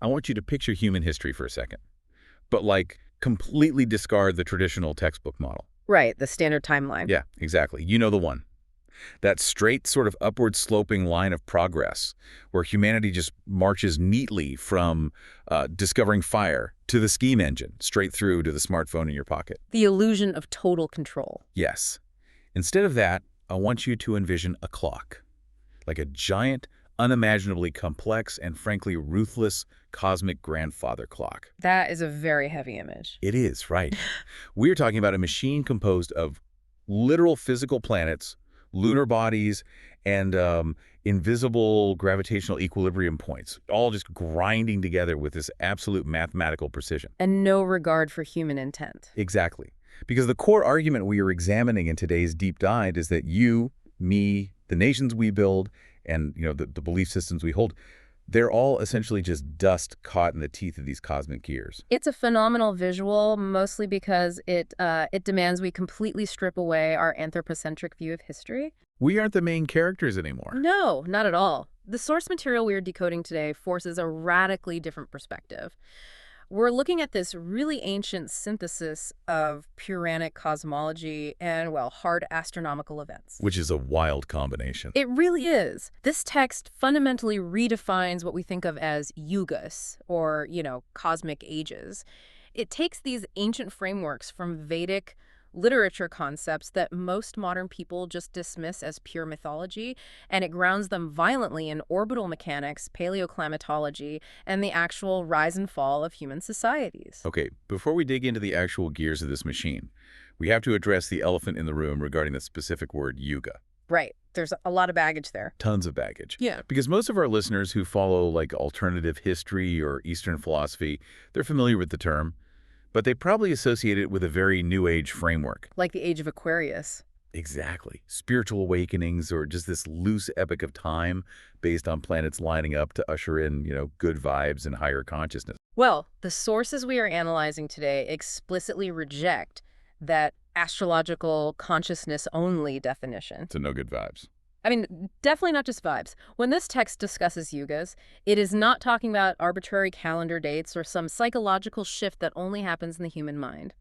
I want you to picture human history for a second, but like completely discard the traditional textbook model. Right, the standard timeline. Yeah, exactly. You know the one. That straight sort of upward sloping line of progress where humanity just marches neatly from discovering fire to the steam engine, straight through to the smartphone in your pocket. The illusion of total control. Yes. Instead of that, I want you to envision a clock, like a giant, unimaginably complex and frankly ruthless cosmic grandfather clock. That is a very heavy image. It is, right. We're talking about a machine composed of literal physical planets, lunar bodies, and invisible gravitational equilibrium points, all just grinding together with this absolute mathematical precision. And no regard for human intent. Exactly. Because the core argument we are examining in today's deep dive is that you, me, the nations we build, and the belief systems we hold, they're all essentially just dust caught in the teeth of these cosmic gears. It's a phenomenal visual, mostly because it demands we completely strip away our anthropocentric view of history. We aren't the main characters anymore. No, not at all. The source material we are decoding today forces a radically different perspective. We're looking at this really ancient synthesis of Puranic cosmology and, well, hard astronomical events. Which is a wild combination. It really is. This text fundamentally redefines what we think of as yugas, or, cosmic ages. It takes these ancient frameworks from Vedic literature concepts that most modern people just dismiss as pure mythology, and it grounds them violently in orbital mechanics, paleoclimatology, and the actual rise and fall of human societies. Okay, before we dig into the actual gears of this machine, we have to address the elephant in the room regarding the specific word yuga. Right. There's a lot of baggage there. Tons of baggage. Yeah. Because most of our listeners who follow like alternative history or Eastern philosophy, they're familiar with the term, but they probably associate it with a very New Age framework. Like the Age of Aquarius. Exactly. Spiritual awakenings or just this loose epic of time based on planets lining up to usher in, good vibes and higher consciousness. Well, the sources we are analyzing today explicitly reject that astrological consciousness-only definition. So no good vibes. I mean, definitely not just vibes. When this text discusses yugas, it is not talking about arbitrary calendar dates or some psychological shift that only happens in the human mind.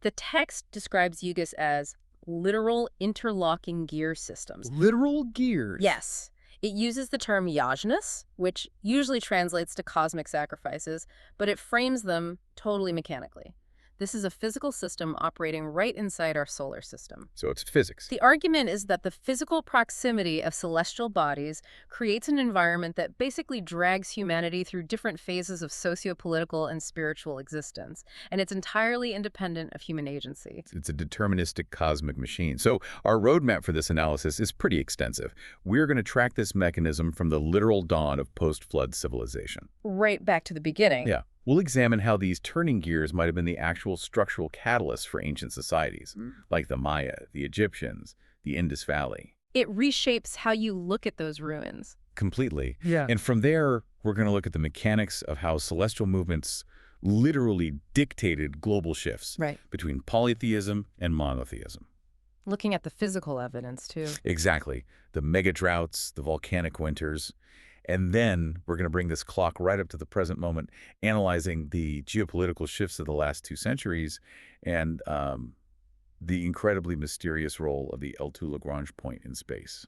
The text describes yugas as literal interlocking gear systems. Literal gears? Yes. It uses the term yajnas, which usually translates to cosmic sacrifices, but it frames them totally mechanically. This is a physical system operating right inside our solar system. So it's physics. The argument is that the physical proximity of celestial bodies creates an environment that basically drags humanity through different phases of socio-political and spiritual existence, and it's entirely independent of human agency. It's a deterministic cosmic machine. So our roadmap for this analysis is pretty extensive. We're going to track this mechanism from the literal dawn of post-flood civilization. Right back to the beginning. Yeah. We'll examine how these turning gears might have been the actual structural catalysts for ancient societies, like the Maya, the Egyptians, the Indus Valley. It reshapes how you look at those ruins. Completely. Yeah. And from there, we're going to look at the mechanics of how celestial movements literally dictated global shifts between polytheism and monotheism. Looking at the physical evidence, too. Exactly. The mega droughts, the volcanic winters. And then we're going to bring this clock right up to the present moment, analyzing the geopolitical shifts of the last 2 centuries and the incredibly mysterious role of the L2 Lagrange point in space.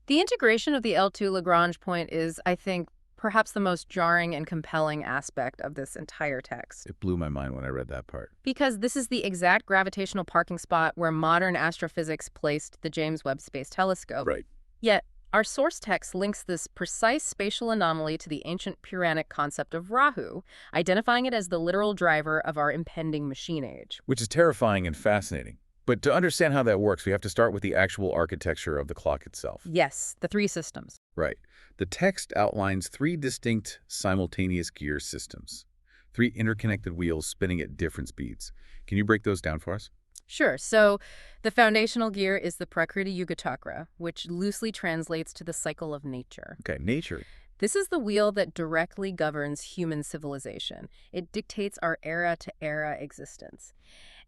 The integration of the L2 Lagrange point is, I think, perhaps the most jarring and compelling aspect of this entire text. It blew my mind when I read that part. Because this is the exact gravitational parking spot where modern astrophysics placed the James Webb Space Telescope. Right. Yet, our source text links this precise spatial anomaly to the ancient Puranic concept of Rahu, identifying it as the literal driver of our impending machine age. Which is terrifying and fascinating. But to understand how that works, we have to start with the actual architecture of the clock itself. Yes, the 3 systems. Right. The text outlines 3 distinct simultaneous gear systems, 3 interconnected wheels spinning at different speeds. Can you break those down for us? Sure. So the foundational gear is the Prakriti Yuga Cycle, which loosely translates to the cycle of nature. Okay, nature. This is the wheel that directly governs human civilization. It dictates our era-to-era existence.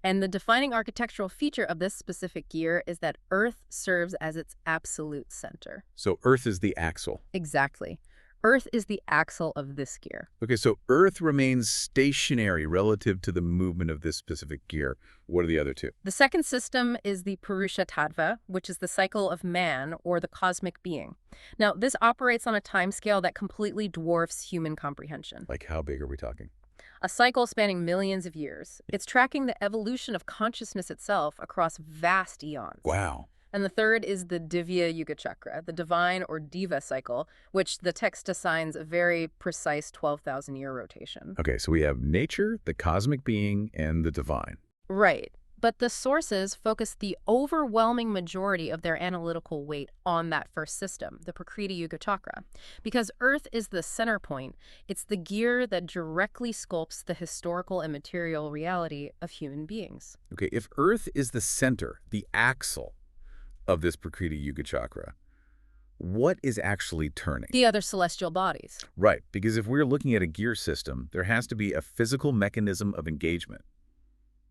And the defining architectural feature of this specific gear is that Earth serves as its absolute center. So Earth is the axle. Exactly. Earth is the axle of this gear. Okay, so Earth remains stationary relative to the movement of this specific gear. What are the other two? The second system is the Purusha Tattva, which is the cycle of man or the cosmic being. Now, this operates on a timescale that completely dwarfs human comprehension. Like how big are we talking? A cycle spanning millions of years. It's tracking the evolution of consciousness itself across vast eons. Wow. And the third is the Divya Yuga Chakra, the divine or Daiva cycle, which the text assigns a very precise 12,000-year rotation. Okay, so we have nature, the cosmic being, and the divine. Right. But the sources focus the overwhelming majority of their analytical weight on that first system, the Prakriti Yuga Chakra. Because Earth is the center point, it's the gear that directly sculpts the historical and material reality of human beings. Okay, if Earth is the center, the axle of this Prakriti Yuga Chakra, what is actually turning? The other celestial bodies. Right, because if we're looking at a gear system, there has to be a physical mechanism of engagement.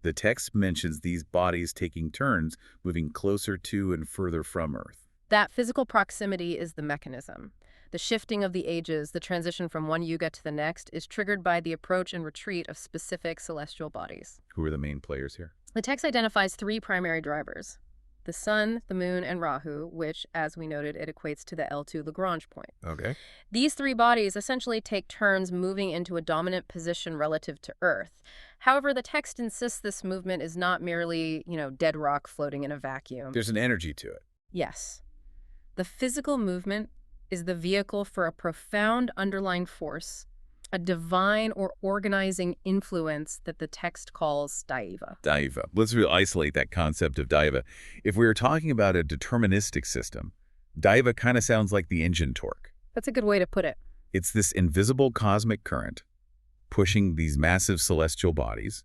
The text mentions these bodies taking turns, moving closer to and further from Earth. That physical proximity is the mechanism. The shifting of the ages, the transition from one yuga to the next, is triggered by the approach and retreat of specific celestial bodies. Who are the main players here? The text identifies three primary drivers: the Sun, the Moon, and Rahu, which, as we noted, it equates to the L2 Lagrange point. Okay. These three bodies essentially take turns moving into a dominant position relative to Earth. However, the text insists this movement is not merely, dead rock floating in a vacuum. There's an energy to it. Yes. The physical movement is the vehicle for a profound underlying force, a divine or organizing influence that the text calls Daiva. Daiva. Let's really isolate that concept of Daiva. If we were talking about a deterministic system, Daiva kind of sounds like the engine torque. That's a good way to put it. It's this invisible cosmic current pushing these massive celestial bodies,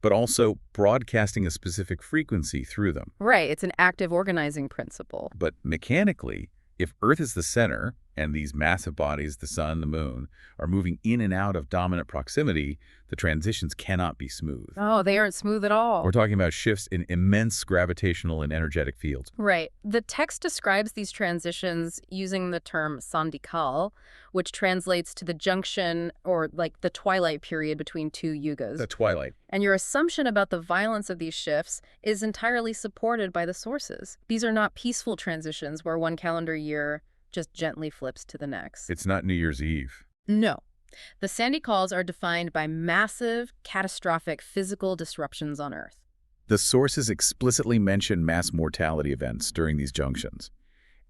but also broadcasting a specific frequency through them. Right, it's an active organizing principle. But mechanically, if Earth is the center, and these massive bodies, the Sun, the Moon, are moving in and out of dominant proximity, the transitions cannot be smooth. Oh, they aren't smooth at all. We're talking about shifts in immense gravitational and energetic fields. Right. The text describes these transitions using the term sandikal, which translates to the junction or like the twilight period between two yugas. The twilight. And your assumption about the violence of these shifts is entirely supported by the sources. These are not peaceful transitions where one calendar year just gently flips to the next. It's not New Year's Eve. No. The sandikals are defined by massive, catastrophic physical disruptions on Earth. The sources explicitly mention mass mortality events during these junctions.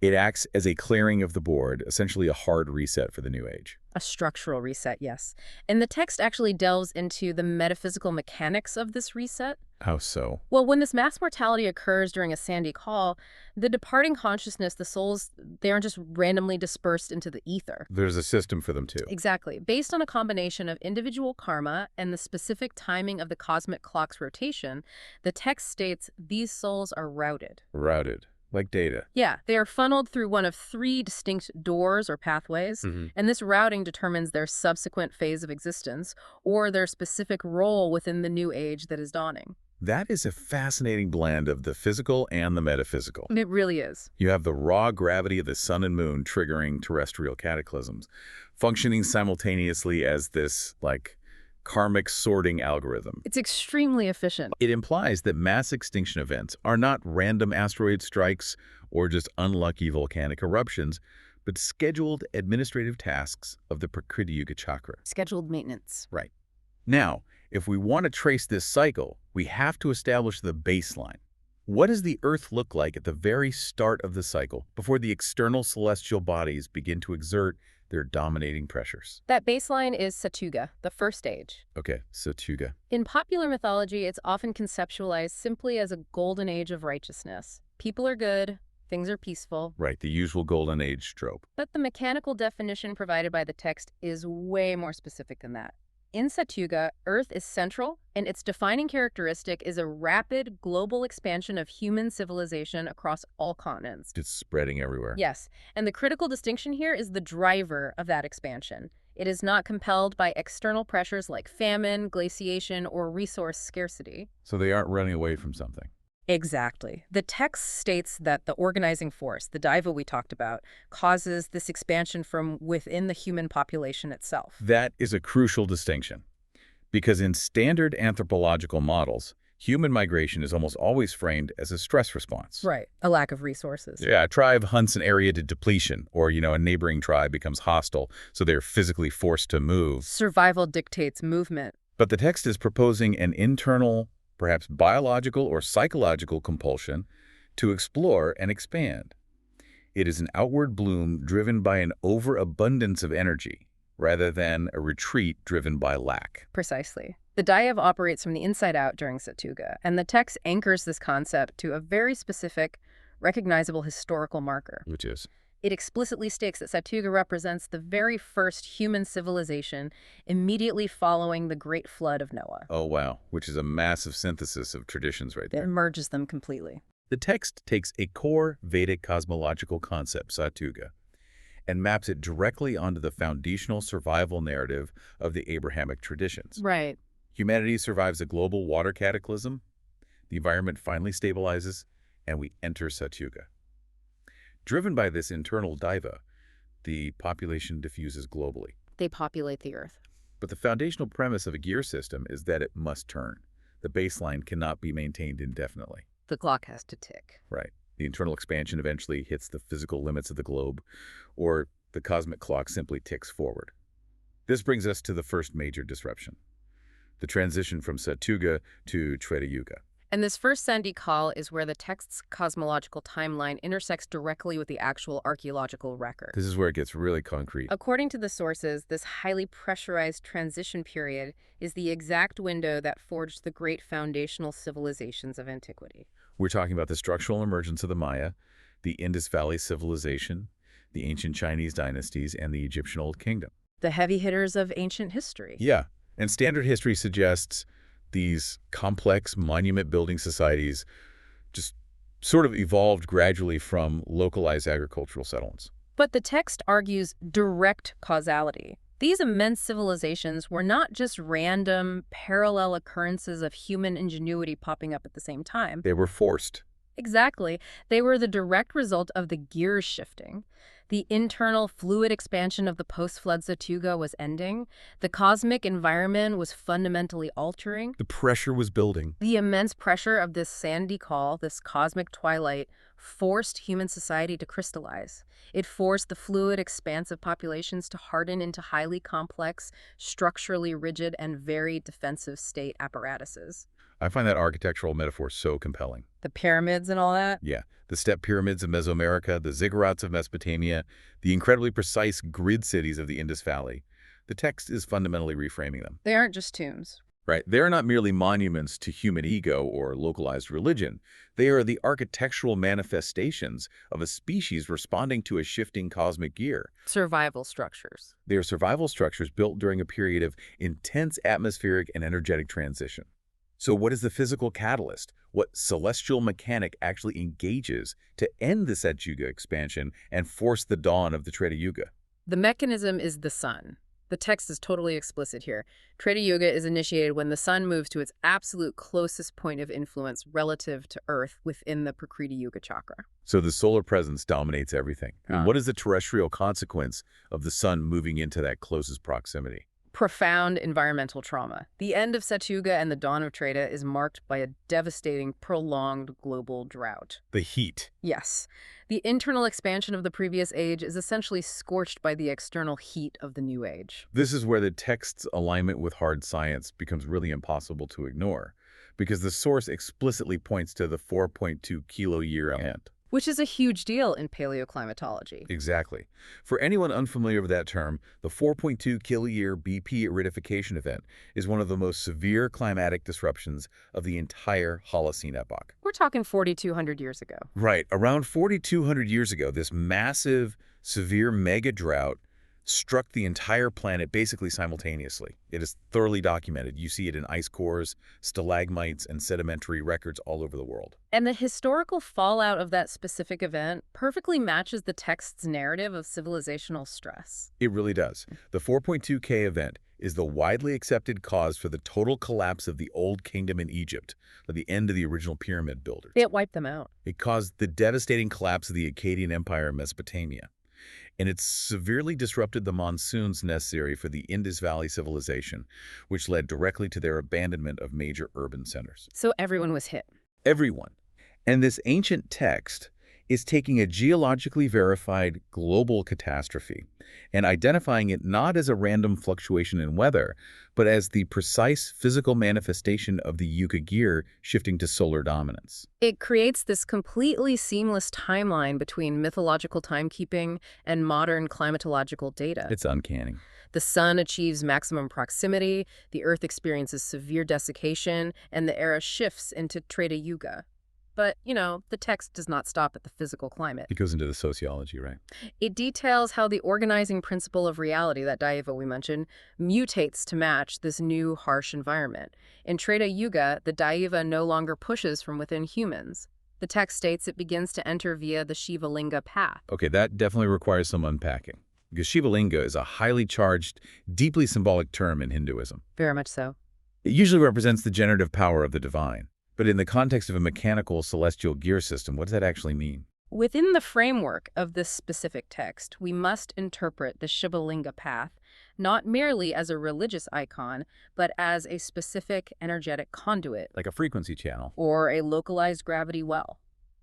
It acts as a clearing of the board, essentially a hard reset for the new age. A structural reset, yes. And the text actually delves into the metaphysical mechanics of this reset. How so? Well, when this mass mortality occurs during a sandikal, the departing consciousness, the souls, they aren't just randomly dispersed into the ether. There's a system for them too. Exactly. Based on a combination of individual karma and the specific timing of the cosmic clock's rotation, the text states these souls are routed. Routed. Like data. Yeah, they are funneled through one of three distinct doors or pathways, and this routing determines their subsequent phase of existence or their specific role within the new age that is dawning. That is a fascinating blend of the physical and the metaphysical. It really is. You have the raw gravity of the sun and moon triggering terrestrial cataclysms, functioning simultaneously as this, karmic sorting algorithm. It's extremely efficient. It implies that mass extinction events are not random asteroid strikes or just unlucky volcanic eruptions, but scheduled administrative tasks of the Prakriti Yuga Chakra. Scheduled maintenance. Right. Now, if we want to trace this cycle, we have to establish the baseline. What does the Earth look like at the very start of the cycle before the external celestial bodies begin to exert their dominating pressures? That baseline is Satyuga, the first age. Okay, Satyuga. In popular mythology, it's often conceptualized simply as a golden age of righteousness. People are good, things are peaceful. Right, the usual golden age trope. But the mechanical definition provided by the text is way more specific than that. In Satyuga, Earth is central, and its defining characteristic is a rapid global expansion of human civilization across all continents. It's spreading everywhere. Yes, and the critical distinction here is the driver of that expansion. It is not compelled by external pressures like famine, glaciation, or resource scarcity. So they aren't running away from something. Exactly. The text states that the organizing force, the Daiva we talked about, causes this expansion from within the human population itself. That is a crucial distinction, because in standard anthropological models, human migration is almost always framed as a stress response. Right. A lack of resources. Yeah, a tribe hunts an area to depletion, or, a neighboring tribe becomes hostile, so they're physically forced to move. Survival dictates movement. But the text is proposing an internal, perhaps biological or psychological compulsion to explore and expand. It is an outward bloom driven by an overabundance of energy, rather than a retreat driven by lack. Precisely. The Daiva operates from the inside out during Satyuga, and the text anchors this concept to a very specific, recognizable historical marker. Which is? It explicitly states that Satyuga represents the very first human civilization immediately following the Great Flood of Noah. Oh, wow. Which is a massive synthesis of traditions right It there. merges them completely. The text takes a core Vedic cosmological concept, Satyuga, and maps it directly onto the foundational survival narrative of the Abrahamic traditions. Right. Humanity survives a global water cataclysm, the environment finally stabilizes, and we enter Satyuga. Driven by this internal Daiva, the population diffuses globally. They populate the earth. But the foundational premise of a gear system is that it must turn. The baseline cannot be maintained indefinitely. The clock has to tick. Right. The internal expansion eventually hits the physical limits of the globe, or the cosmic clock simply ticks forward. This brings us to the first major disruption, the transition from Satyuga to Treta Yuga. And this first Sandy call is where the text's cosmological timeline intersects directly with the actual archaeological record. This is where it gets really concrete. According to the sources, this highly pressurized transition period is the exact window that forged the great foundational civilizations of antiquity. We're talking about the structural emergence of the Maya, the Indus Valley Civilization, the ancient Chinese dynasties, and the Egyptian Old Kingdom. The heavy hitters of ancient history. Yeah, and standard history suggests these complex monument-building societies just sort of evolved gradually from localized agricultural settlements. But the text argues direct causality. These immense civilizations were not just random, parallel occurrences of human ingenuity popping up at the same time. They were forced. Exactly. They were the direct result of the gears shifting. The internal fluid expansion of the post-flood Satyuga was ending. The cosmic environment was fundamentally altering. The pressure was building. The immense pressure of this sandy call, this cosmic twilight, forced human society to crystallize. It forced the fluid, expansive populations to harden into highly complex, structurally rigid, and very defensive state apparatuses. I find that architectural metaphor so compelling. The pyramids and all that? Yeah, the step pyramids of Mesoamerica, the ziggurats of Mesopotamia, the incredibly precise grid cities of the Indus Valley. The text is fundamentally reframing them. They aren't just tombs. Right. They are not merely monuments to human ego or localized religion. They are the architectural manifestations of a species responding to a shifting cosmic gear. Survival structures. They are survival structures built during a period of intense atmospheric and energetic transition. So what is the physical catalyst? What celestial mechanic actually engages to end the Satyuga expansion and force the dawn of the Treta Yuga? The mechanism is the sun. The text is totally explicit here. Treta Yuga is initiated when the sun moves to its absolute closest point of influence relative to Earth within the Prakriti Yuga chakra. So the solar presence dominates everything. And what is the terrestrial consequence of the sun moving into that closest proximity? Profound environmental trauma. The end of Satyuga and the dawn of Treta is marked by a devastating, prolonged global drought. The heat. Yes. The internal expansion of the previous age is essentially scorched by the external heat of the new age. This is where the text's alignment with hard science becomes really impossible to ignore, because the source explicitly points to the 4.2 kilo-year event. Which is a huge deal in paleoclimatology. Exactly. For anyone unfamiliar with that term, the 4.2 kiloyear BP aridification event is one of the most severe climatic disruptions of the entire Holocene epoch. We're talking 4,200 years ago. Right. Around 4,200 years ago, this massive, severe mega drought struck the entire planet basically simultaneously. It is thoroughly documented. You see it in ice cores, stalagmites, and sedimentary records all over the world. And the historical fallout of that specific event perfectly matches the text's narrative of civilizational stress. It really does. The 4.2K event is the widely accepted cause for the total collapse of the Old Kingdom in Egypt, at the end of the original pyramid builders. It wiped them out. It caused the devastating collapse of the Akkadian Empire in Mesopotamia, and it severely disrupted the monsoons necessary for the Indus Valley civilization, which led directly to their abandonment of major urban centers. So everyone was hit. Everyone. And this ancient text is taking a geologically verified global catastrophe and identifying it not as a random fluctuation in weather, but as the precise physical manifestation of the Yuga gear shifting to solar dominance. It creates this completely seamless timeline between mythological timekeeping and modern climatological data. It's uncanny. The sun achieves maximum proximity, the earth experiences severe desiccation, and the era shifts into Treta Yuga. But, the text does not stop at the physical climate. It goes into the sociology, right? It details how the organizing principle of reality, that Daiva we mentioned, mutates to match this new harsh environment. In Treta Yuga, the Daiva no longer pushes from within humans. The text states it begins to enter via the Shiva Linga path. Okay, that definitely requires some unpacking, because Shiva Linga is a highly charged, deeply symbolic term in Hinduism. Very much so. It usually represents the generative power of the divine. But in the context of a mechanical celestial gear system, what does that actually mean? Within the framework of this specific text, we must interpret the Shiva Linga path not merely as a religious icon, but as a specific energetic conduit, Like a frequency channel. or a localized gravity well.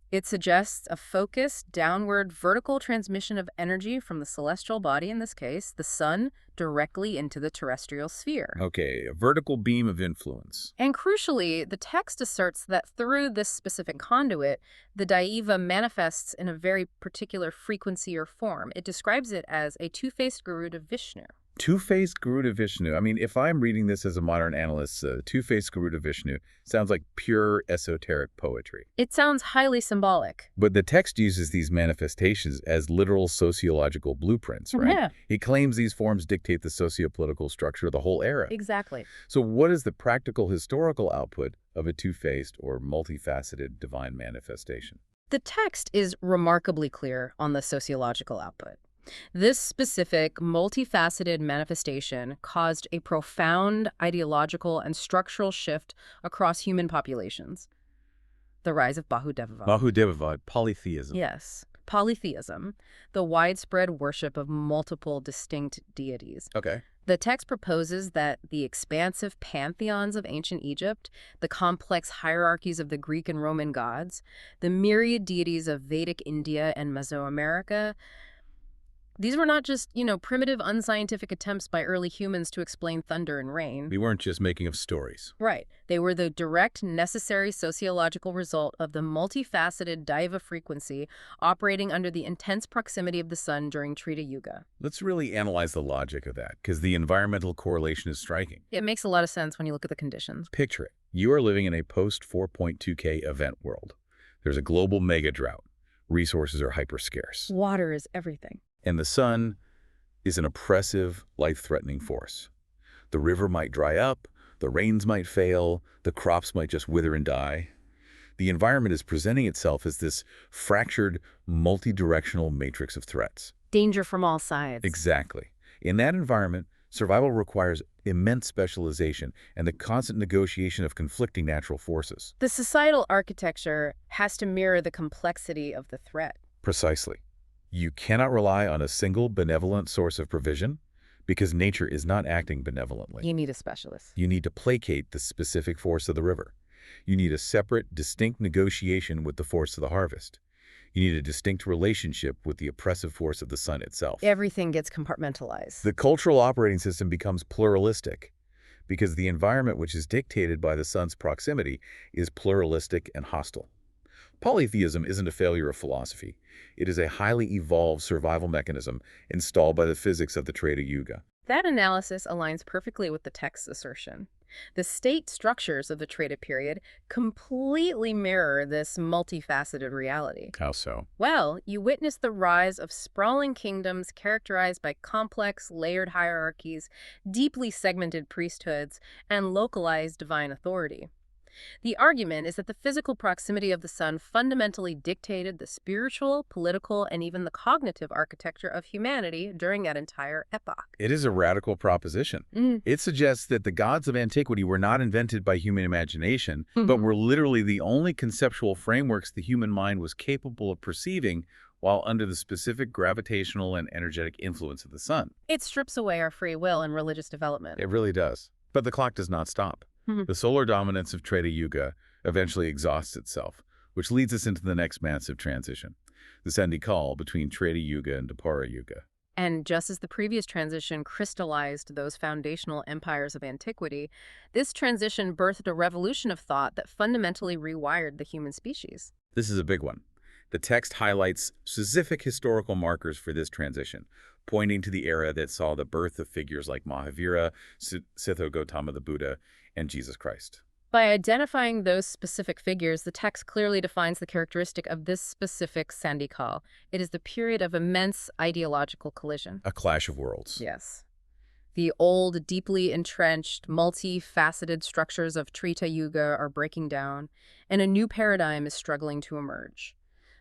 It suggests a focused, downward, vertical transmission of energy from the celestial body, in this case, the sun, directly into the terrestrial sphere. Okay, a vertical beam of influence. And crucially, the text asserts that through this specific conduit, the Daiva manifests in a very particular frequency or form. It describes it as a two-faced Garuda Vishnu. Two-faced Garuda Vishnu. I mean, if I'm reading this as a modern analyst, two-faced Garuda Vishnu sounds like pure esoteric poetry. It sounds highly symbolic. But the text uses these manifestations as literal sociological blueprints, right? Yeah. He claims these forms dictate the socio-political structure of the whole era. Exactly. So what is the practical historical output of a two-faced or multifaceted divine manifestation? The text is remarkably clear on the sociological output. This specific, multifaceted manifestation caused a profound ideological and structural shift across human populations. The rise of Bahudevavad. Bahudevavad, polytheism. Yes. Polytheism, the widespread worship of multiple distinct deities. Okay. The text proposes that the expansive pantheons of ancient Egypt, the complex hierarchies of the Greek and Roman gods, the myriad deities of Vedic India and Mesoamerica, these were not just, primitive, unscientific attempts by early humans to explain thunder and rain. We weren't just making up stories. Right. They were the direct, necessary sociological result of the multifaceted Daiva frequency operating under the intense proximity of the sun during Treta Yuga. Let's really analyze the logic of that, because the environmental correlation is striking. It makes a lot of sense when you look at the conditions. Picture it. You are living in a post-4.2K event world. There's a global mega drought. Resources are hyper scarce. Water is everything. And the sun is an oppressive, life-threatening force. The river might dry up, the rains might fail, the crops might just wither and die. The environment is presenting itself as this fractured, multi-directional matrix of threats. Danger from all sides. Exactly. In that environment, survival requires immense specialization and the constant negotiation of conflicting natural forces. The societal architecture has to mirror the complexity of the threat. Precisely. You cannot rely on a single benevolent source of provision because nature is not acting benevolently. You need a specialist. You need to placate the specific force of the river. You need a separate, distinct negotiation with the force of the harvest. You need a distinct relationship with the oppressive force of the sun itself. Everything gets compartmentalized. The cultural operating system becomes pluralistic because the environment which is dictated by the sun's proximity is pluralistic and hostile. Polytheism isn't a failure of philosophy. It is a highly evolved survival mechanism installed by the physics of the Treta Yuga. That analysis aligns perfectly with the text's assertion. The state structures of the Treta period completely mirror this multifaceted reality. How so? Well, you witness the rise of sprawling kingdoms characterized by complex, layered hierarchies, deeply segmented priesthoods, and localized divine authority. The argument is that the physical proximity of the sun fundamentally dictated the spiritual, political, and even the cognitive architecture of humanity during that entire epoch. It is a radical proposition. It suggests that the gods of antiquity were not invented by human imagination, but were literally the only conceptual frameworks the human mind was capable of perceiving while under the specific gravitational and energetic influence of the sun. It strips away our free will and religious development. It really does. But the clock does not stop. The solar dominance of Treta Yuga eventually exhausts itself, which leads us into the next massive transition, the Sandikal between Treta Yuga and Dwapara Yuga. And just as the previous transition crystallized those foundational empires of antiquity, this transition birthed a revolution of thought that fundamentally rewired the human species. This is a big one. The text highlights specific historical markers for this transition, pointing to the era that saw the birth of figures like Mahavira, Siddhartha Gautama the Buddha, and Jesus Christ. By identifying those specific figures, the text clearly defines the characteristic of this specific Sandikal. It is the period of immense ideological collision. A clash of worlds. Yes. The old, deeply entrenched, multifaceted structures of Treta Yuga are breaking down, and a new paradigm is struggling to emerge.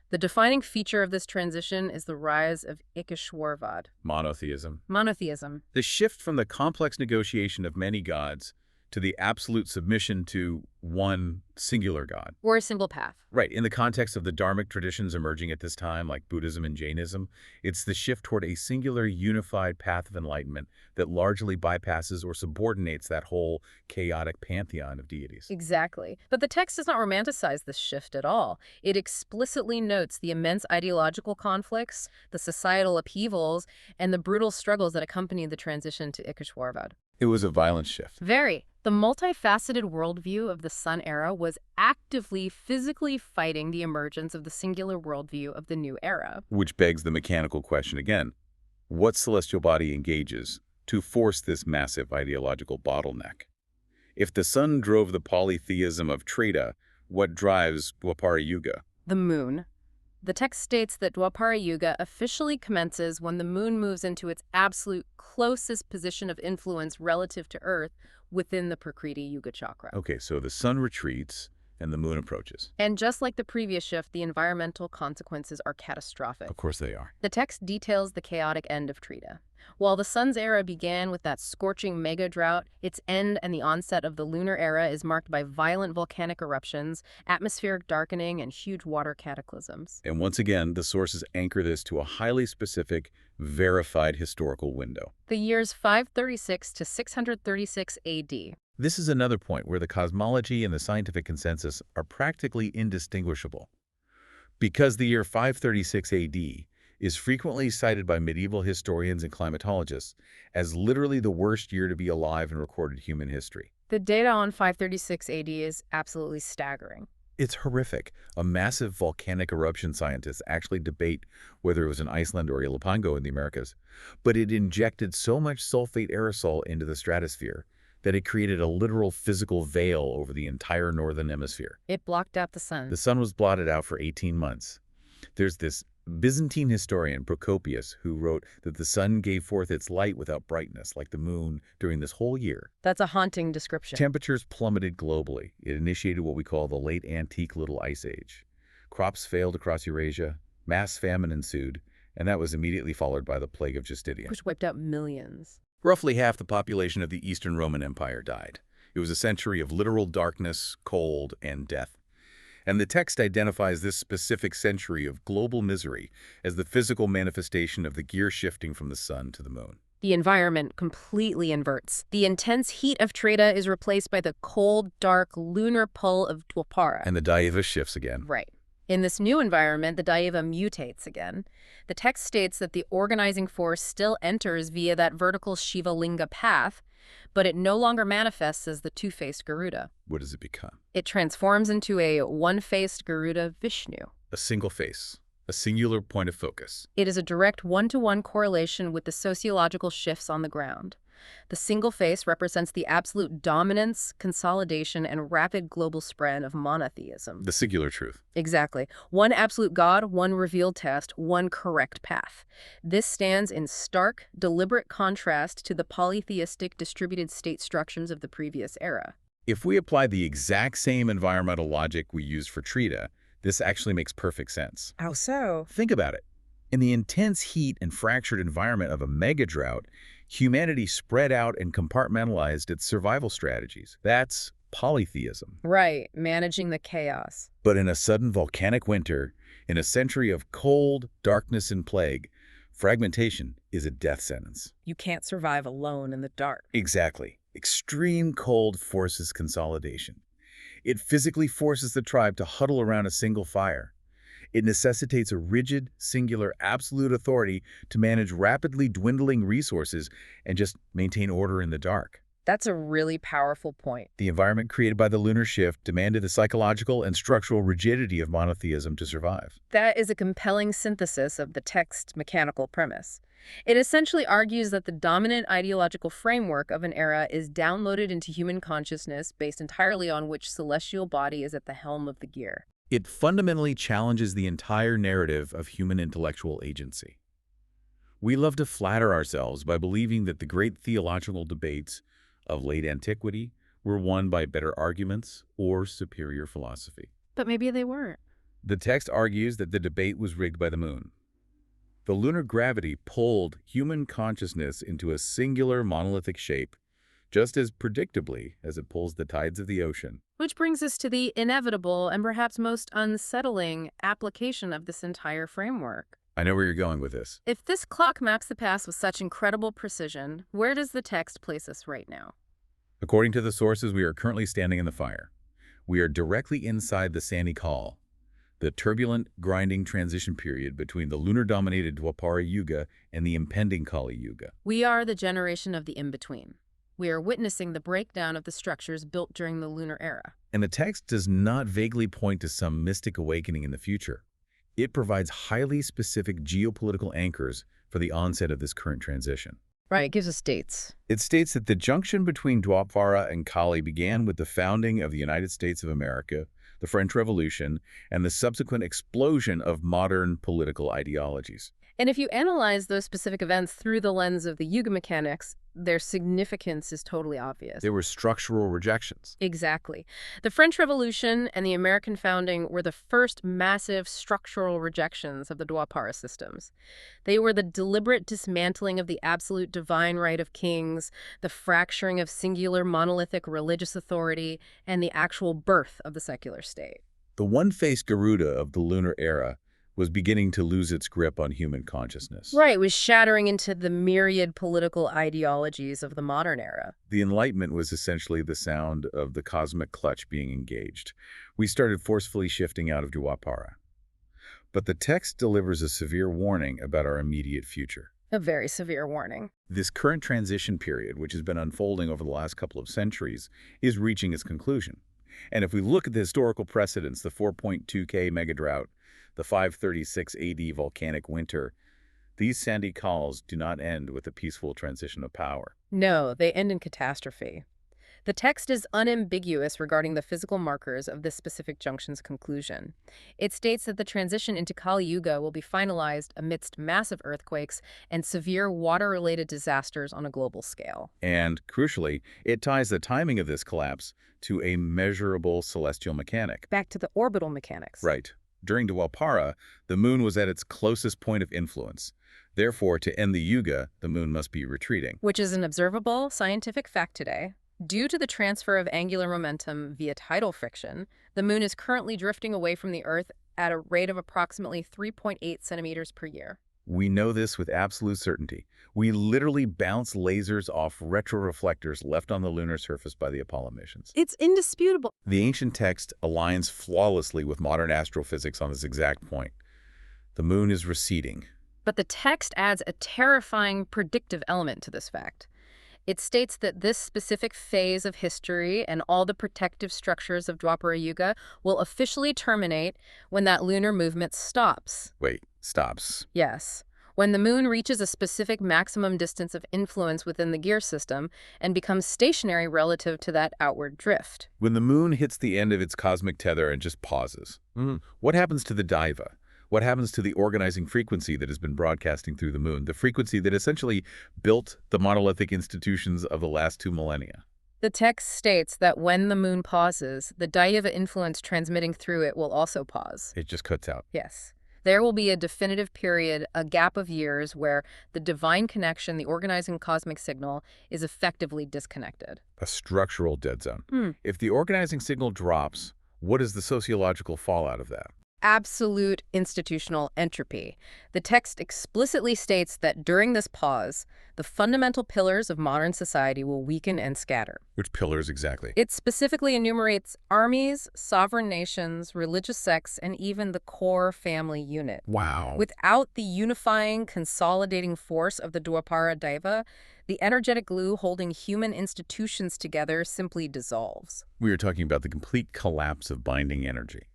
The defining feature of this transition is the rise of Ikeshwarvad. Monotheism. Monotheism. The shift from the complex negotiation of many gods to the absolute submission to one singular god. Or a single path. Right. In the context of the Dharmic traditions emerging at this time, like Buddhism and Jainism, it's the shift toward a singular, unified path of enlightenment that largely bypasses or subordinates that whole chaotic pantheon of deities. Exactly. But the text does not romanticize this shift at all. It explicitly notes the immense ideological conflicts, the societal upheavals, and the brutal struggles that accompanied the transition to Ikeshwarvad. It was a violent shift. Very. The multifaceted worldview of the Sun era was actively, physically fighting the emergence of the singular worldview of the new era. Which begs the mechanical question again. What celestial body engages to force this massive ideological bottleneck? If the sun drove the polytheism of Treta, what drives Dwapara Yuga? The moon. The text states that Dwapara Yuga officially commences when the moon moves into its absolute closest position of influence relative to Earth within the Prakriti Yuga chakra. Okay, so the sun retreats and the moon approaches. And just like the previous shift, the environmental consequences are catastrophic. Of course they are. The text details the chaotic end of Treta. While the sun's era began with that scorching mega drought, its end and the onset of the lunar era is marked by violent volcanic eruptions, atmospheric darkening, and huge water cataclysms. And once again, the sources anchor this to a highly specific, verified historical window. The years 536 to 636 AD. This is another point where the cosmology and the scientific consensus are practically indistinguishable. Because the year 536 AD is frequently cited by medieval historians and climatologists as literally the worst year to be alive in recorded human history. The data on 536 AD is absolutely staggering. It's horrific. A massive volcanic eruption scientists actually debate whether it was in Iceland or Ilopango in the Americas, but it injected so much sulfate aerosol into the stratosphere that it created a literal physical veil over the entire northern hemisphere. It blocked out the sun. The sun was blotted out for 18 months. There's this Byzantine historian, Procopius, who wrote that the sun gave forth its light without brightness, like the moon, during this whole year. That's a haunting description. Temperatures plummeted globally. It initiated what we call the late antique Little Ice Age. Crops failed across Eurasia, mass famine ensued, and that was immediately followed by the plague of Justinian. Which wiped out millions. Roughly half the population of the Eastern Roman Empire died. It was a century of literal darkness, cold, and death. And the text identifies this specific century of global misery as the physical manifestation of the gear shifting from the sun to the moon. The environment completely inverts. The intense heat of Treta is replaced by the cold, dark, lunar pull of Dwapara. And the Daiva shifts again. Right. In this new environment, the Daiva mutates again. The text states that the organizing force still enters via that vertical Shiva Linga path, but it no longer manifests as the two-faced Garuda. What does it become? It transforms into a one-faced Garuda Vishnu. A single face, a singular point of focus. It is a direct one-to-one correlation with the sociological shifts on the ground. The single face represents the absolute dominance, consolidation, and rapid global spread of monotheism. The singular truth. Exactly. One absolute God, one revealed test, one correct path. This stands in stark, deliberate contrast to the polytheistic distributed state structures of the previous era. If we apply the exact same environmental logic we used for Trita, this actually makes perfect sense. How so? Think about it. In the intense heat and fractured environment of a mega-drought, humanity spread out and compartmentalized its survival strategies. That's polytheism. Right, managing the chaos. But in a sudden volcanic winter, in a century of cold, darkness, and plague, fragmentation is a death sentence. You can't survive alone in the dark. Exactly. Extreme cold forces consolidation. It physically forces the tribe to huddle around a single fire. It necessitates a rigid, singular, absolute authority to manage rapidly dwindling resources and just maintain order in the dark. That's a really powerful point. The environment created by the lunar shift demanded the psychological and structural rigidity of monotheism to survive. That is a compelling synthesis of the text's mechanical premise. It essentially argues that the dominant ideological framework of an era is downloaded into human consciousness based entirely on which celestial body is at the helm of the gear. It fundamentally challenges the entire narrative of human intellectual agency. We love to flatter ourselves by believing that the great theological debates of late antiquity were won by better arguments or superior philosophy. But maybe they weren't. The text argues that the debate was rigged by the moon. The lunar gravity pulled human consciousness into a singular monolithic shape, just as predictably as it pulls the tides of the ocean. Which brings us to the inevitable and perhaps most unsettling application of this entire framework. I know where you're going with this. If this clock maps the past with such incredible precision, where does the text place us right now? According to the sources, we are currently standing in the fire. We are directly inside the Sandy Call, the turbulent, grinding transition period between the lunar-dominated Dwapara Yuga and the impending Kaliyuga. We are the generation of the in-between. We are witnessing the breakdown of the structures built during the lunar era. And the text does not vaguely point to some mystic awakening in the future. It provides highly specific geopolitical anchors for the onset of this current transition. Right, it gives us dates. It states that the junction between Dwapara and Kali began with the founding of the United States of America, the French Revolution, and the subsequent explosion of modern political ideologies. And if you analyze those specific events through the lens of the Yuga mechanics, their significance is totally obvious. There were structural rejections. Exactly. The French Revolution and the American founding were the first massive structural rejections of the Dwapara systems. They were the deliberate dismantling of the absolute divine right of kings, the fracturing of singular monolithic religious authority, and the actual birth of the secular state. The one-faced Garuda of the lunar era was beginning to lose its grip on human consciousness. Right, it was shattering into the myriad political ideologies of the modern era. The Enlightenment was essentially the sound of the cosmic clutch being engaged. We started forcefully shifting out of Dwapara. But the text delivers a severe warning about our immediate future. A very severe warning. This current transition period, which has been unfolding over the last couple of centuries, is reaching its conclusion. And if we look at the historical precedents, the 4.2K megadrought, the 536 AD volcanic winter, these sandy calls do not end with a peaceful transition of power. No, they end in catastrophe. The text is unambiguous regarding the physical markers of this specific junction's conclusion. It states that the transition into Kaliyuga will be finalized amidst massive earthquakes and severe water-related disasters on a global scale. And, crucially, it ties the timing of this collapse to a measurable celestial mechanic. Back to the orbital mechanics. Right. During Dwapara, the moon was at its closest point of influence. Therefore, to end the Yuga, the moon must be retreating. Which is an observable scientific fact today. Due to the transfer of angular momentum via tidal friction, the moon is currently drifting away from the Earth at a rate of approximately 3.8 centimeters per year. We know this with absolute certainty. We literally bounce lasers off retroreflectors left on the lunar surface by the Apollo missions. It's indisputable. The ancient text aligns flawlessly with modern astrophysics on this exact point. The moon is receding. But the text adds a terrifying predictive element to this fact. It states that this specific phase of history and all the protective structures of Dwapara Yuga will officially terminate when that lunar movement stops. Wait, stops. Yes. when the moon reaches a specific maximum distance of influence within the gear system and becomes stationary relative to that outward drift. When the moon hits the end of its cosmic tether and just pauses, what happens to the Daiva? What happens to the organizing frequency that has been broadcasting through the moon, the frequency that essentially built the monolithic institutions of the last 2 millennia? The text states that when the moon pauses, the Daiva influence transmitting through it will also pause. It just cuts out. Yes. There will be a definitive period, a gap of years, where the divine connection, the organizing cosmic signal, is effectively disconnected. A structural dead zone. If the organizing signal drops, what is the sociological fallout of that? Absolute institutional entropy. The text explicitly states that during this pause, the fundamental pillars of modern society will weaken and scatter. Which pillars exactly? It specifically enumerates armies, sovereign nations, religious sects, and even the core family unit. Wow. Without the unifying, consolidating force of the Dwapara Daiva, the energetic glue holding human institutions together simply dissolves. We are talking about the complete collapse of binding energy.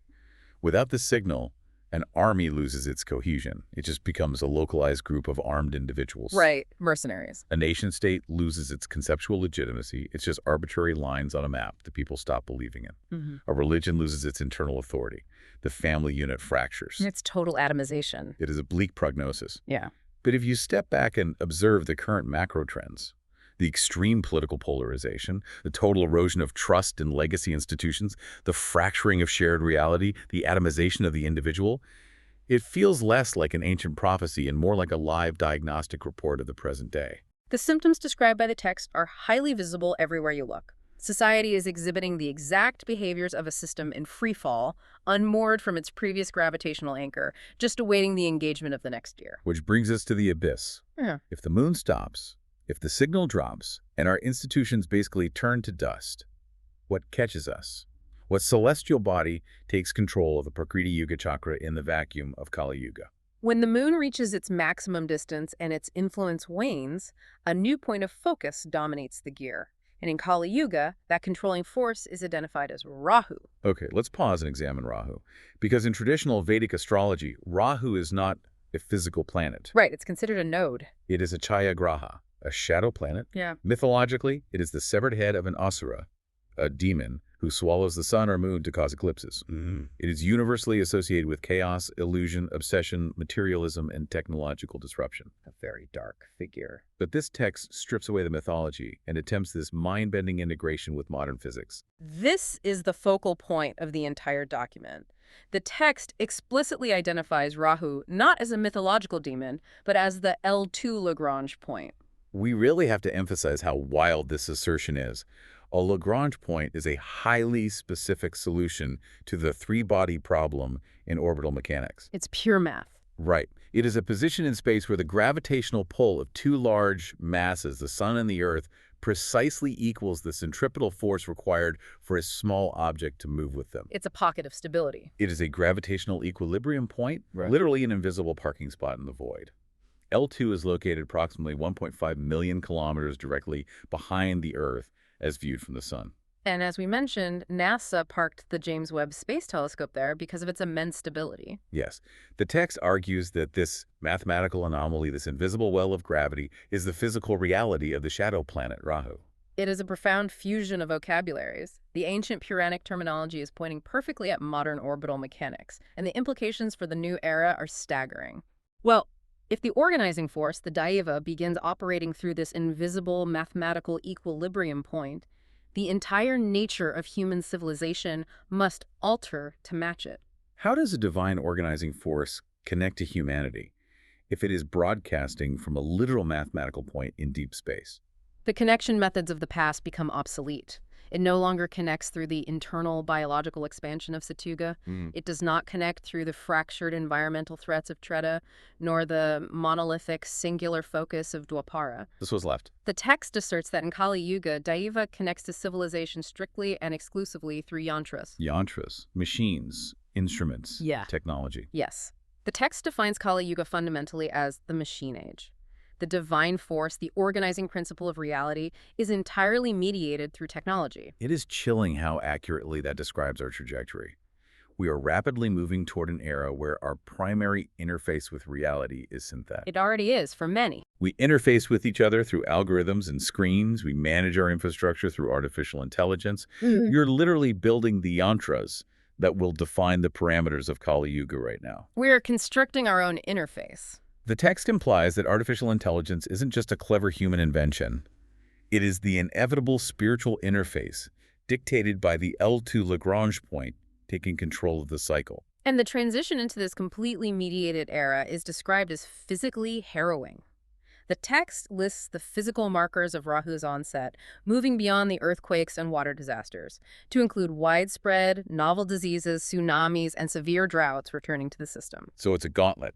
Without the signal, an army loses its cohesion. It just becomes a localized group of armed individuals. Right, mercenaries. A nation-state loses its conceptual legitimacy. It's just arbitrary lines on a map that people stop believing in. A religion loses its internal authority. The family unit fractures. It's total atomization. It is a bleak prognosis. Yeah. But if you step back and observe the current macro trends, the extreme political polarization, the total erosion of trust in legacy institutions, the fracturing of shared reality, the atomization of the individual, it feels less like an ancient prophecy and more like a live diagnostic report of the present day. The symptoms described by the text are highly visible everywhere you look. Society is exhibiting the exact behaviors of a system in free fall, unmoored from its previous gravitational anchor, just awaiting the engagement of the next year. Which brings us to the abyss. If the moon stops, if the signal drops, and our institutions basically turn to dust, what catches us? What celestial body takes control of the Prakriti Yuga Chakra in the vacuum of Kaliyuga? When the moon reaches its maximum distance and its influence wanes, a new point of focus dominates the gear. And in Kaliyuga, that controlling force is identified as Rahu. Okay, let's pause and examine Rahu. Because in traditional Vedic astrology, Rahu is not a physical planet. Right, it's considered a node. It is a Chaya Graha, a shadow planet. Yeah. Mythologically, it is the severed head of an asura, a demon who swallows the sun or moon to cause eclipses. It is universally associated with chaos, illusion, obsession, materialism, and technological disruption. A very dark figure. But this text strips away the mythology and attempts this mind-bending integration with modern physics. This is the focal point of the entire document. The text explicitly identifies Rahu not as a mythological demon, but as the L2 Lagrange point. We really have to emphasize how wild this assertion is. A Lagrange point is a highly specific solution to the three-body problem in orbital mechanics. It's pure math. Right. It is a position in space where the gravitational pull of two large masses, the Sun and the Earth, precisely equals the centripetal force required for a small object to move with them. It's a pocket of stability. It is a gravitational equilibrium point, literally an invisible parking spot in the void. L2 is located approximately 1.5 million kilometers directly behind the Earth as viewed from the Sun. And as we mentioned, NASA parked the James Webb Space Telescope there because of its immense stability. Yes. The text argues that this mathematical anomaly, this invisible well of gravity, is the physical reality of the shadow planet Rahu. It is a profound fusion of vocabularies. The ancient Puranic terminology is pointing perfectly at modern orbital mechanics, and the implications for the new era are staggering. Well, if the organizing force, the Daiva, begins operating through this invisible mathematical equilibrium point, the entire nature of human civilization must alter to match it. How does a divine organizing force connect to humanity if it is broadcasting from a literal mathematical point in deep space? The connection methods of the past become obsolete. It no longer connects through the internal biological expansion of Satyuga. It does not connect through the fractured environmental threats of Treta, nor the monolithic singular focus of Dwapara. This was left. The text asserts that in Kali Yuga, Daiva connects to civilization strictly and exclusively through yantras. Yantras, machines, instruments, technology. Yes. The text defines Kali Yuga fundamentally as the machine age. The divine force, the organizing principle of reality, is entirely mediated through technology. It is chilling how accurately that describes our trajectory. We are rapidly moving toward an era where our primary interface with reality is synthetic. It already is for many. We interface with each other through algorithms and screens. We manage our infrastructure through artificial intelligence. You're literally building the yantras that will define the parameters of Kaliyuga right now. We're constructing our own interface. The text implies that artificial intelligence isn't just a clever human invention. It is the inevitable spiritual interface dictated by the L2 Lagrange point taking control of the cycle. And the transition into this completely mediated era is described as physically harrowing. The text lists the physical markers of Rahu's onset, moving beyond the earthquakes and water disasters, to include widespread, novel diseases, tsunamis, and severe droughts returning to the system. So it's a gauntlet.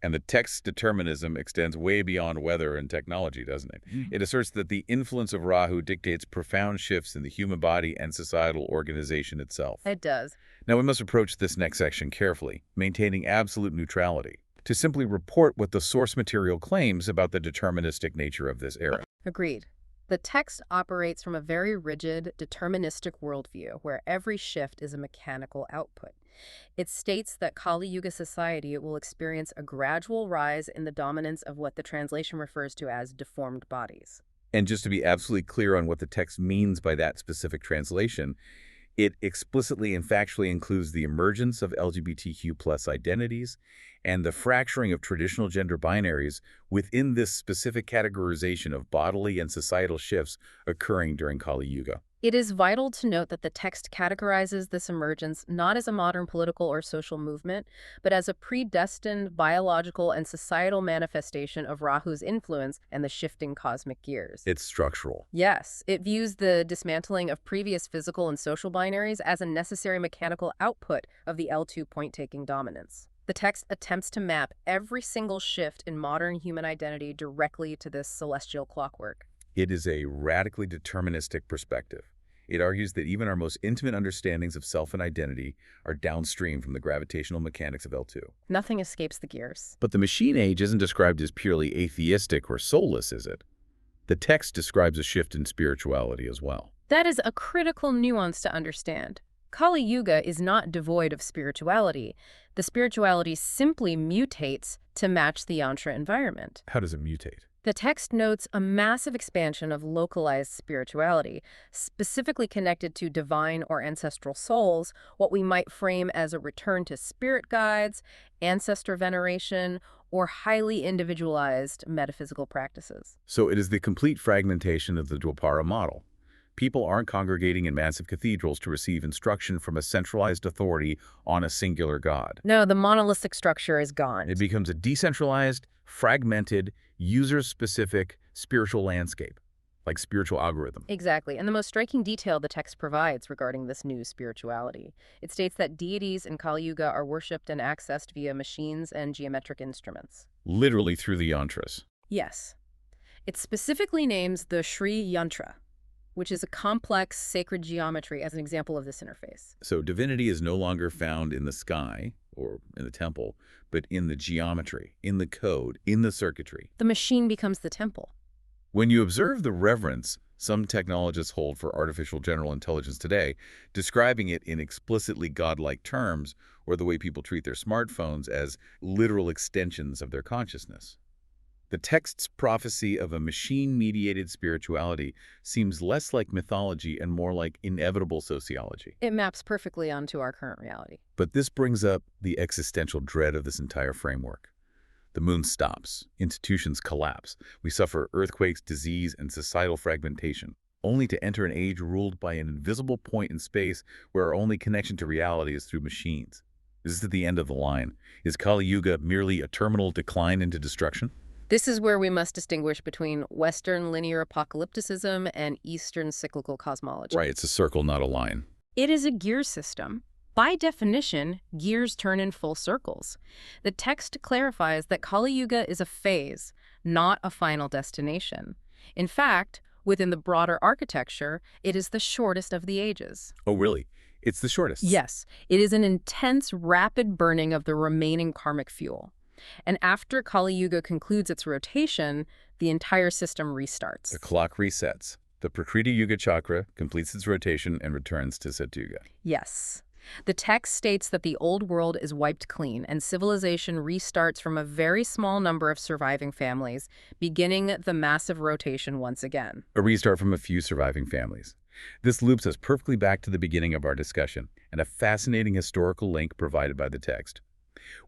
And the text's determinism extends way beyond weather and technology, doesn't it? It asserts that the influence of Rahu dictates profound shifts in the human body and societal organization itself. It does. Now, we must approach this next section carefully, maintaining absolute neutrality, to simply report what the source material claims about the deterministic nature of this era. Agreed. The text operates from a very rigid, deterministic worldview where every shift is a mechanical output. It states that Kali Yuga society will experience a gradual rise in the dominance of what the translation refers to as deformed bodies. And just to be absolutely clear on what the text means by that specific translation, it explicitly and factually includes the emergence of LGBTQ+ identities and the fracturing of traditional gender binaries within this specific categorization of bodily and societal shifts occurring during Kali Yuga. It is vital to note that the text categorizes this emergence not as a modern political or social movement, but as a predestined biological and societal manifestation of Rahu's influence and the shifting cosmic gears. It's structural. Yes, it views the dismantling of previous physical and social binaries as a necessary mechanical output of the L2 point-taking dominance. The text attempts to map every single shift in modern human identity directly to this celestial clockwork. It is a radically deterministic perspective. It argues that even our most intimate understandings of self and identity are downstream from the gravitational mechanics of L2. Nothing escapes the gears. But the machine age isn't described as purely atheistic or soulless, is it? The text describes a shift in spirituality as well. That is a critical nuance to understand. Kali Yuga is not devoid of spirituality. The spirituality simply mutates to match the yantra environment. How does it mutate? The text notes a massive expansion of localized spirituality, specifically connected to divine or ancestral souls, what we might frame as a return to spirit guides, ancestor veneration, or highly individualized metaphysical practices. So it is the complete fragmentation of the Dwapara model. People aren't congregating in massive cathedrals to receive instruction from a centralized authority on a singular god. No, the monolithic structure is gone. It becomes a decentralized, fragmented, user-specific spiritual landscape, like spiritual algorithm. Exactly, and the most striking detail the text provides regarding this new spirituality. It states that deities in Kali Yuga are worshipped and accessed via machines and geometric instruments. Literally through the yantras. Yes. It specifically names the Sri Yantra, which is a complex sacred geometry as an example of this interface. So divinity is no longer found in the sky or in the temple, but in the geometry, in the code, in the circuitry. The machine becomes the temple. When you observe the reverence some technologists hold for artificial general intelligence today, describing it in explicitly godlike terms, or the way people treat their smartphones as literal extensions of their consciousness. The text's prophecy of a machine-mediated spirituality seems less like mythology and more like inevitable sociology. It maps perfectly onto our current reality. But this brings up the existential dread of this entire framework. The moon stops, institutions collapse, we suffer earthquakes, disease, and societal fragmentation, only to enter an age ruled by an invisible point in space where our only connection to reality is through machines. Is this at the end of the line? Is Kali Yuga merely a terminal decline into destruction? This is where we must distinguish between Western linear apocalypticism and Eastern cyclical cosmology. Right, it's a circle, not a line. It is a gear system. By definition, gears turn in full circles. The text clarifies that Kali Yuga is a phase, not a final destination. In fact, within the broader architecture, it is the shortest of the ages. Oh, really? It's the shortest? Yes, it is an intense, rapid burning of the remaining karmic fuel. And after Kali Yuga concludes its rotation, the entire system restarts. The clock resets. The Prakriti Yuga chakra completes its rotation and returns to Satyuga. Yes. The text states that the old world is wiped clean and civilization restarts from a very small number of surviving families, beginning the massive rotation once again. A restart from a few surviving families. This loops us perfectly back to the beginning of our discussion and a fascinating historical link provided by the text.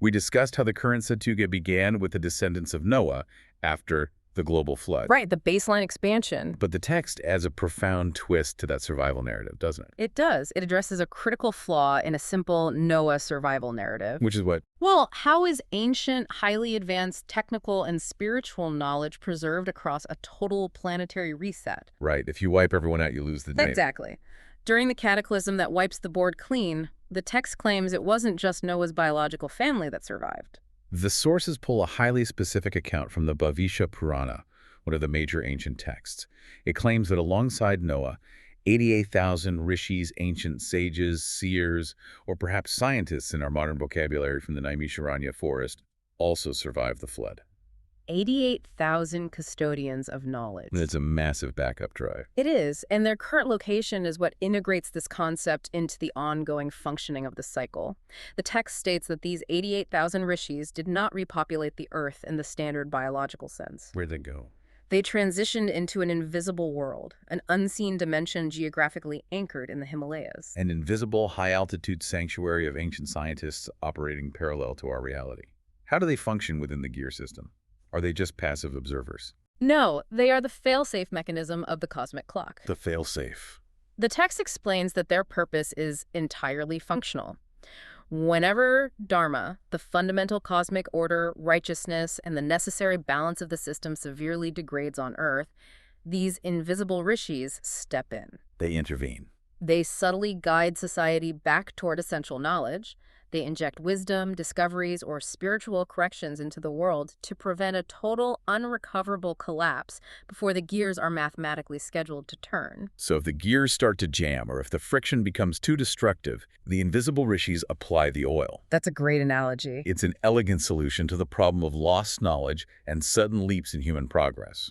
We discussed how the current Satyuga began with the descendants of Noah after the global flood. Right, the baseline expansion. But the text adds a profound twist to that survival narrative, doesn't it? It does. It addresses a critical flaw in a simple Noah survival narrative. Which is what? Well, how is ancient, highly advanced technical and spiritual knowledge preserved across a total planetary reset? Right. If you wipe everyone out, you lose the name. Exactly. During the cataclysm that wipes the board clean, the text claims it wasn't just Noah's biological family that survived. The sources pull a highly specific account from the Bhavisha Purana, one of the major ancient texts. It claims that alongside Noah, 88,000 rishis, ancient sages, seers, or perhaps scientists in our modern vocabulary from the Naimisharanya forest also survived the flood. 88,000 custodians of knowledge. It's a massive backup drive. It is, and their current location is what integrates this concept into the ongoing functioning of the cycle. The text states that these 88,000 rishis did not repopulate the Earth in the standard biological sense. Where'd they go? They transitioned into an invisible world, an unseen dimension geographically anchored in the Himalayas. An invisible, high-altitude sanctuary of ancient scientists operating parallel to our reality. How do they function within the gear system? Are they just passive observers? No, they are the fail-safe mechanism of the cosmic clock. The fail-safe. The text explains that their purpose is entirely functional. Whenever Dharma, the fundamental cosmic order, righteousness, and the necessary balance of the system severely degrades on Earth, these invisible rishis step in. They intervene. They subtly guide society back toward essential knowledge. They inject wisdom, discoveries, or spiritual corrections into the world to prevent a total, unrecoverable collapse before the gears are mathematically scheduled to turn. So if the gears start to jam, or if the friction becomes too destructive, the invisible rishis apply the oil. That's a great analogy. It's an elegant solution to the problem of lost knowledge and sudden leaps in human progress.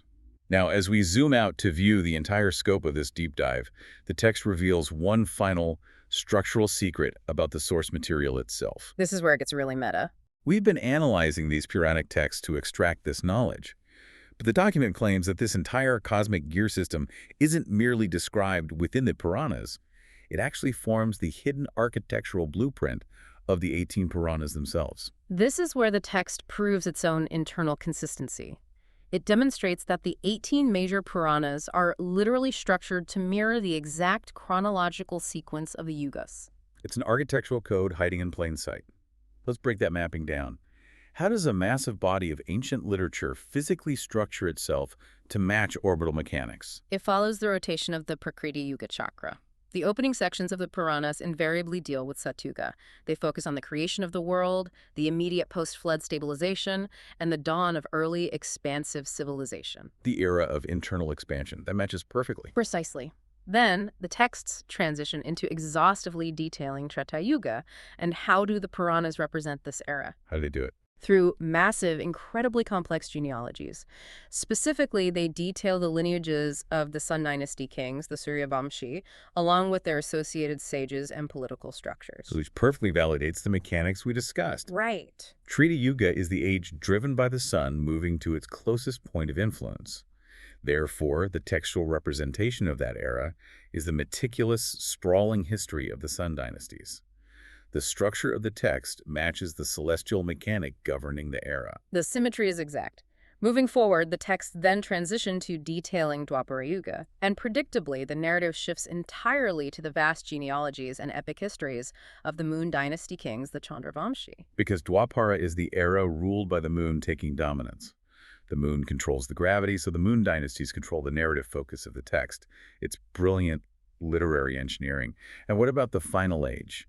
Now, as we zoom out to view the entire scope of this deep dive, the text reveals one final structural secret about the source material itself. This is where it gets really meta. We've been analyzing these Puranic texts to extract this knowledge. But the document claims that this entire cosmic gear system isn't merely described within the Puranas. It actually forms the hidden architectural blueprint of the 18 Puranas themselves. This is where the text proves its own internal consistency. It demonstrates that the 18 major Puranas are literally structured to mirror the exact chronological sequence of the Yugas. It's an architectural code hiding in plain sight. Let's break that mapping down. How does a massive body of ancient literature physically structure itself to match orbital mechanics? It follows the rotation of the Prakriti Yuga chakra. The opening sections of the Puranas invariably deal with Satyuga. They focus on the creation of the world, the immediate post-flood stabilization, and the dawn of early, expansive civilization. The era of internal expansion. That matches perfectly. Precisely. Then, the texts transition into exhaustively detailing Treta Yuga, and how do the Puranas represent this era? How do they do it? Through massive, incredibly complex genealogies. Specifically, they detail the lineages of the Sun Dynasty kings, the Suryavamshi, along with their associated sages and political structures. Which perfectly validates the mechanics we discussed. Right. Treta Yuga is the age driven by the sun moving to its closest point of influence. Therefore, the textual representation of that era is the meticulous, sprawling history of the Sun dynasties. The structure of the text matches the celestial mechanic governing the era. The symmetry is exact. Moving forward, the text then transitioned to detailing Dwapara Yuga, and predictably, the narrative shifts entirely to the vast genealogies and epic histories of the Moon Dynasty kings, the Chandravamshi. Because Dwapara is the era ruled by the moon taking dominance. The moon controls the gravity, so the Moon dynasties control the narrative focus of the text. It's brilliant literary engineering. And what about the final age?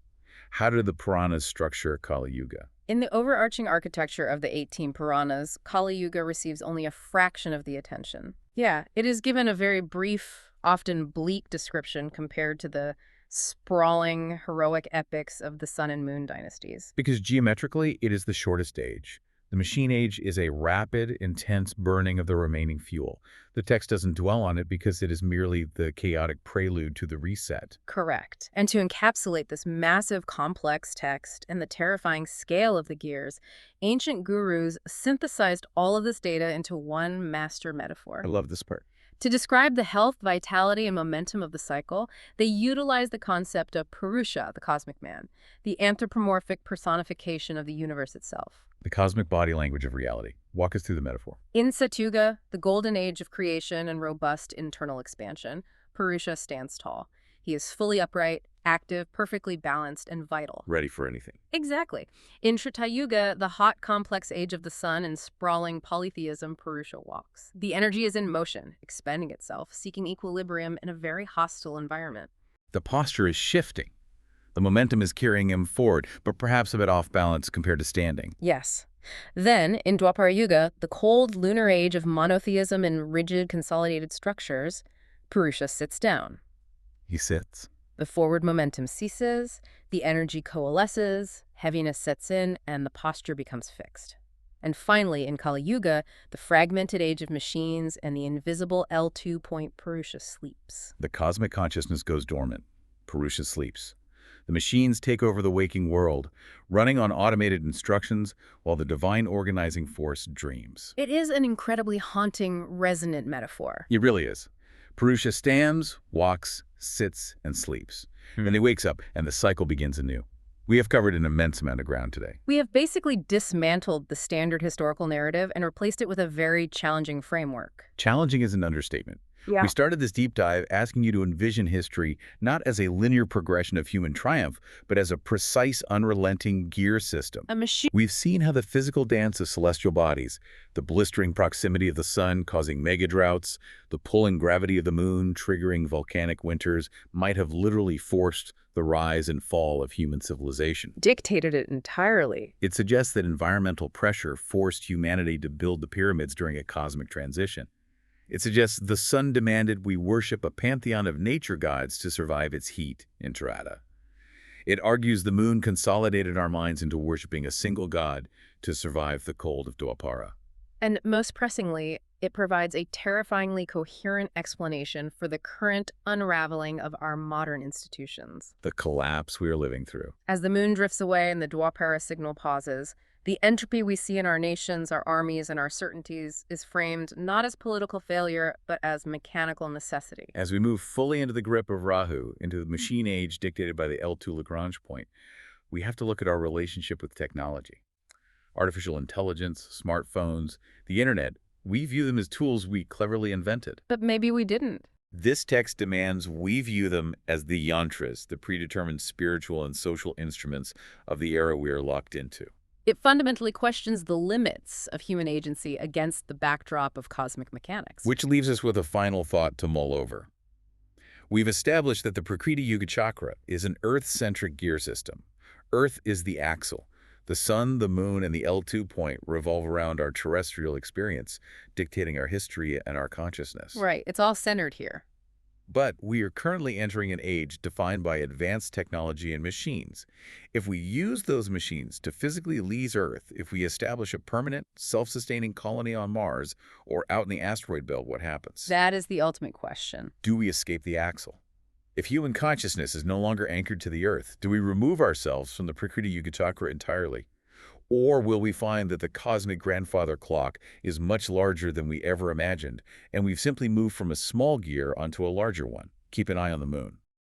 How did the Puranas structure Kaliyuga? In the overarching architecture of the 18 Puranas, Kaliyuga receives only a fraction of the attention. Yeah, it is given a very brief, often bleak description compared to the sprawling, heroic epics of the Sun and Moon dynasties. Because geometrically, it is the shortest age. The machine age is a rapid, intense burning of the remaining fuel. The text doesn't dwell on it because it is merely the chaotic prelude to the reset. Correct. And to encapsulate this massive, complex text and the terrifying scale of the gears, ancient gurus synthesized all of this data into one master metaphor. I love this part. To describe the health, vitality, and momentum of the cycle, they utilize the concept of Purusha, the cosmic man, the anthropomorphic personification of the universe itself. The cosmic body language of reality. Walk us through the metaphor. In Satyuga, the golden age of creation and robust internal expansion, Purusha stands tall. He is fully upright, active, perfectly balanced, and vital. Ready for anything. Exactly. In Yuga, the hot, complex age of the sun and sprawling polytheism, Purusha walks. The energy is in motion, expending itself, seeking equilibrium in a very hostile environment. The posture is shifting. The momentum is carrying him forward, but perhaps a bit off balance compared to standing. Yes. Then, in Yuga, the cold lunar age of monotheism and rigid, consolidated structures, Purusha sits down. He sits. The forward momentum ceases, the energy coalesces, heaviness sets in, and the posture becomes fixed. And finally, in Kaliyuga, the fragmented age of machines and the invisible L2 point Purusha sleeps. The cosmic consciousness goes dormant. Purusha sleeps. The machines take over the waking world, running on automated instructions while the divine organizing force dreams. It is an incredibly haunting, resonant metaphor. It really is. Purusha stands, walks, sits, and sleeps. Then he wakes up, and the cycle begins anew. We have covered an immense amount of ground today. We have basically dismantled the standard historical narrative and replaced it with a very challenging framework. Challenging is an understatement. Yeah. We started this deep dive asking you to envision history not as a linear progression of human triumph, but as a precise, unrelenting gear system. A machine. We've seen how the physical dance of celestial bodies, the blistering proximity of the sun causing megadroughts, the pulling gravity of the moon triggering volcanic winters, might have literally forced the rise and fall of human civilization. Dictated it entirely. It suggests that environmental pressure forced humanity to build the pyramids during a cosmic transition. It suggests the sun demanded we worship a pantheon of nature gods to survive its heat in Tirada. It argues the moon consolidated our minds into worshiping a single god to survive the cold of Dwapara. And most pressingly, it provides a terrifyingly coherent explanation for the current unraveling of our modern institutions. The collapse we are living through. As the moon drifts away and the Dwapara signal pauses, the entropy we see in our nations, our armies, and our certainties is framed not as political failure, but as mechanical necessity. As we move fully into the grip of Rahu, into the machine age dictated by the L2 Lagrange point, we have to look at our relationship with technology. Artificial intelligence, smartphones, the internet, we view them as tools we cleverly invented. But maybe we didn't. This text demands we view them as the yantras, the predetermined spiritual and social instruments of the era we are locked into. It fundamentally questions the limits of human agency against the backdrop of cosmic mechanics. Which leaves us with a final thought to mull over. We've established that the Prakriti Yuga Chakra is an Earth-centric gear system. Earth is the axle. The sun, the moon, and the L2 point revolve around our terrestrial experience, dictating our history and our consciousness. Right, it's all centered here. But we are currently entering an age defined by advanced technology and machines. If we use those machines to physically lease Earth, if we establish a permanent, self-sustaining colony on Mars or out in the asteroid belt, what happens? That is the ultimate question. Do we escape the axle? If human consciousness is no longer anchored to the Earth, do we remove ourselves from the Prakriti Yuga Chakra entirely? Or will we find that the cosmic grandfather clock is much larger than we ever imagined, and we've simply moved from a small gear onto a larger one? Keep an eye on the moon.